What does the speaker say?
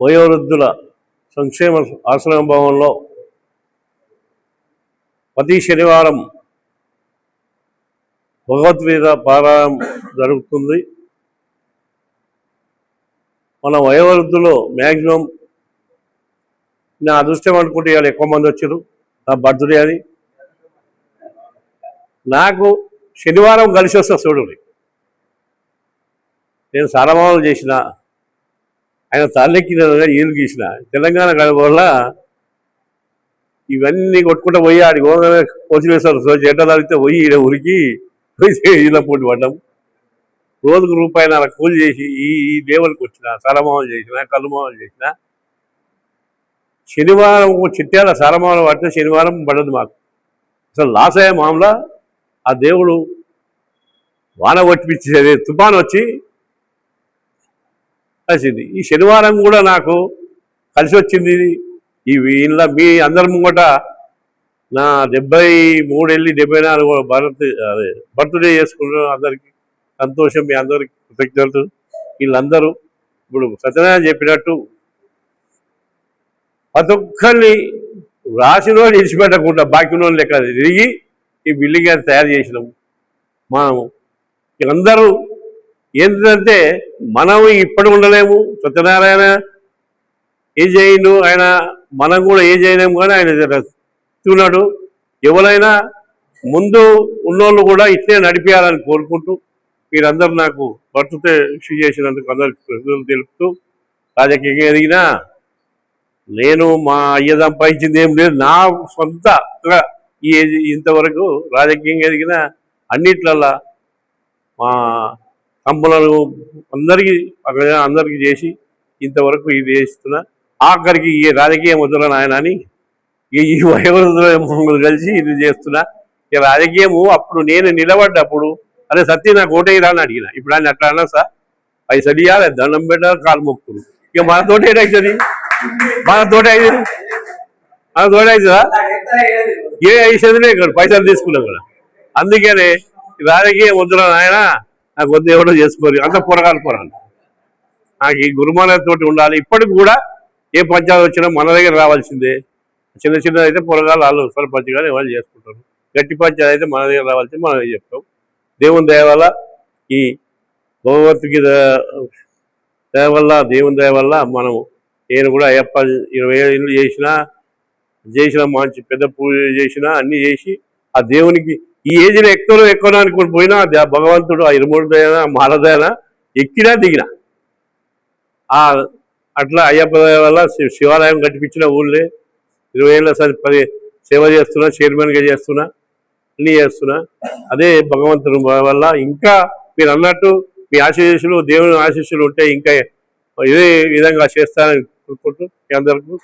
వయోవృద్ధుల సంక్షేమ ఆశ్రమ భవనంలో ప్రతి శనివారం భగవద్గీత పారాయణం జరుగుతుంది. మన వయోవృద్ధులు మ్యాక్సిమం నా అదృష్టం అనుకుంటే ఇవాళ ఎక్కువ మంది వచ్చారు. నా బర్త్డే అని నాకు శనివారం కలిసి వస్తా చూడండి. నేను సారమాలు చేసిన, ఆయన తలెక్కిన ఈలు గీసిన తెలంగాణ గడప వల్ల ఇవన్నీ కొట్టుకుంటూ పోయి ఆడికి పోగానే కోచి వేస్తారు. సో చెడ్డ తగ్గితే పోయి ఈడ ఉరికి ఇలా పోటీ పడ్డాం. రోజుకు ₹1.5 కూలి చేసి ఈ లెవెల్కి వచ్చిన, సారమామలు చేసిన, కల్లుమామలు చేసిన. శనివారం చిట్యాల సారమామలు పడితే శనివారం పడదు మాకు. అసలు లాస్ అయ్యే మామూలు ఆ దేవుడు వాన కొట్టిపించేది, తుఫాను వచ్చి కలిసింది. ఈ శనివారం కూడా నాకు కలిసి వచ్చింది. ఇంట్లో మీ అందరి ముంగట నా 73 వెళ్ళి 74 బర్త్డే చేసుకున్న అందరికీ సంతోషం. మీ అందరికి కృతజ్ఞతలు. వీళ్ళందరూ ఇప్పుడు సత్యనారాయణ చెప్పినట్టు ప్రతి ఒక్కరిని రాసిన వాళ్ళు విడిచిపెట్టకుండా బాకీ ఉన్న వాళ్ళు లెక్క తిరిగి ఈ బిల్డింగ్ అది తయారు చేసినాము. మనము అందరూ ఏంటంటే మనం ఇప్పుడు ఉండలేము. సత్యనారాయణ ఏం చేయండు, ఆయన మనం కూడా ఏం చేయలేము, కానీ ఆయన చూన్నాడు. ఎవరైనా ముందు ఉన్నోళ్ళు కూడా ఇట్లే నడిపించాలని కోరుకుంటూ మీరందరూ నాకు బర్త్డే విష్ చేసినందుకు అందరికి కృతజ్ఞతలు తెలుపుతూ, రాజకీయంగా ఎదిగినా నేను మా అయ్య సంపాదించింది ఏం లేదు. నా సొంతగా ఈ ఇంతవరకు రాజకీయంగా ఎదిగిన అన్నిట్లల్లా మా కంపెనీలు అందరికీ చేసి ఇంతవరకు ఇది చేస్తున్నా. ఆఖరికి ఈ రాజకీయ ముద్రలు ఆయన అని ఈ వయోవృద్ధులు కలిసి ఇది చేస్తున్నా. ఈ రాజకీయము అప్పుడు నేను నిలబడ్డప్పుడు అరే సత్య నాకు ఓటేయరా అని అడిగిన. ఇప్పుడు ఆయన అట్లా అన్నా సార్ పైసలు ఇవ్వాలి, దండం పెట్టాలి, కాలు మొక్కులు. ఇక మన తోట ఏటవుతుంది, మన తోట అవుతుందా? ఏ ఐదులే ఇక్కడ పైసలు తీసుకున్నాం కదా. అందుకనే రాజకీయ ముద్రలు ఆయన నాకు వద్ద ఎవడో చేసుకోరు, అంత పొరగాలు. నాకు ఈ గురుమాలతోటి ఉండాలి. ఇప్పటికి కూడా ఏ పంచాయతీ వచ్చినా మన దగ్గర రావాల్సిందే. చిన్న చిన్నది అయితే పొరగాలు వాళ్ళు సర్పంచ్ కానీ వాళ్ళు చేసుకుంటారు. గట్టి పంచాయతీ అయితే మన దగ్గర రావాల్సింది మనం చెప్తాం. దేవుని దయ వల్ల, ఈ భగవద్గీత దయ వల్ల, దేవుని దయ వల్ల మనం నేను కూడా అయ్యప్ప 27 ఏళ్ళు చేసిన మంచి పెద్ద పూజ చేసినా అన్నీ చేసి ఆ దేవునికి ఈ ఏజ్లో ఎక్కువ అనుకుని పోయినా భగవంతుడు ఆ 23 దయనా మాలదయనా ఎక్కినా దిగిన. అట్లా అయ్యప్ప వల్ల శివాలయం కట్టిపించిన ఊళ్ళే 20 ఏళ్ళ సేవ చేస్తున్నా, చైర్మన్గా చేస్తున్నా, అన్నీ చేస్తున్నా. అదే భగవంతుడు వల్ల ఇంకా మీరు అన్నట్టు మీ ఆశీస్సులు, దేవుని ఆశీస్సులు ఉంటే ఇంకా ఇదే విధంగా చేస్తానని కోరుకుంటూ మీ అందరికీ